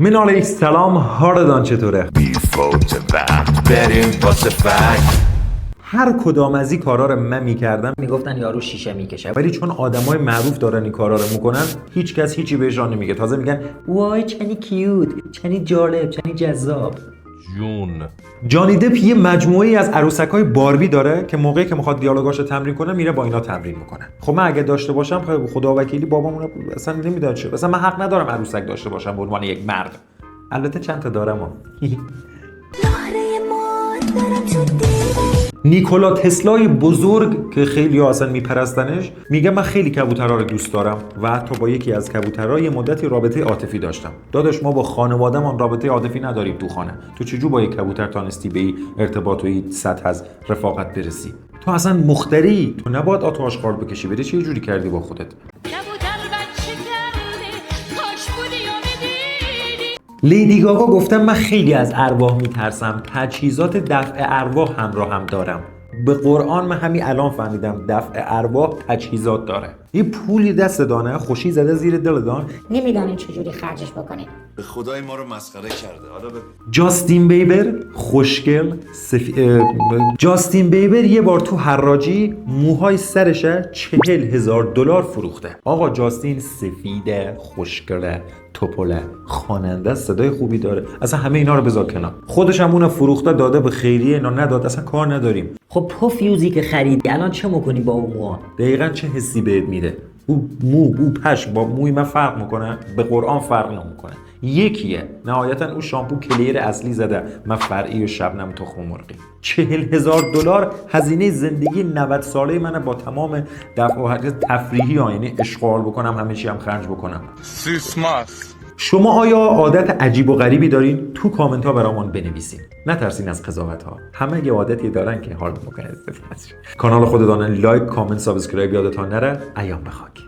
مناله سلام، هاردان چطوره؟ بریم واسه فکت. هر کدام از این کارا رو من میکردم میگفتن یارو شیشه میکشه، ولی چون آدمای معروف دارن این کارا رو میکنن هیچ کس هیچی بهشون نمیگه. تازه میگن وای چنی کیوت، چنی جالب، چنی جذاب. جون جانی دپ یه مجموعه‌ای از عروسکای باربی داره که موقعی که میخواد دیالوگاشو تمرین کنه میره با اینا تمرین میکنه. خب من اگه داشته باشم خدا وکیلی بابامون اصلا نمیداد چه، مثلا من حق ندارم عروسک داشته باشم به عنوان یک مرد. البته چند تا دارم. نیکولا تسلای بزرگ که خیلی اصلا میپرستنش میگه من خیلی کبوترها رو دوست دارم و حتی با یکی از کبوترها یه مدتی رابطه عاطفی داشتم. داداش ما با خانواده‌مون رابطه عاطفی نداریم تو خانه. تو چجور با یک کبوتر تانستی به این ارتباط و این سطح از رفاقت برسی؟ تو اصلا مختری، تو نباید آتو آشغال بکشی. بده چه جوری کردی با خودت؟ لیدی گاگا گفتم من خیلی از ارواح میترسم، تجهیزات دفع ارواح همراه هم دارم. به قرآن من همین الان فهمیدم دفع ارواح تجهیزات داره. یه پولی دست دانه خوشی زده زیر دل دان، نمیدانین چجوری خرجش بکنین. به خدای ما رو مسخره کرده. حالا ببین جاستین بیبر خوشگل جاستین بیبر یه بار تو حراجی موهای سرشه $40,000 فروخته. آقا جاستین سفیده، خوشگله، توپله، خواننده، صدای خوبی داره، اصلا همه اینا رو بذار کنار. خودش هم اون فروخته داده به خیریه، اینا نداد، اصلا کار نداریم. خب پوفیوزی که خریدی الان چه میکنی با اون موها؟ دقیقاً چه حسی بهت میده؟ او پشم با موی من فرق میکنه؟ به قرآن فرق نمیکنه، یکیه. نهایتا او شامپو کلیر اصلی زده، من فرعی و شبنم تخم مرغی. $40,000 هزینه زندگی 90 ساله منه با تمام دفع و حرکت تفریحی ها، یعنی اشغال بکنم همه چی هم خرج بکنم. سیسماس. شما آیا عادت عجیب و غریبی دارین؟ تو کامنت ها برامون بنویسین. نترسین از قضاوت ها، همه یه عادتی دارن که حال میکنه. کانال خودتان لایک، کامنت، سابسکرایب یادتان نره. ایام به خاک.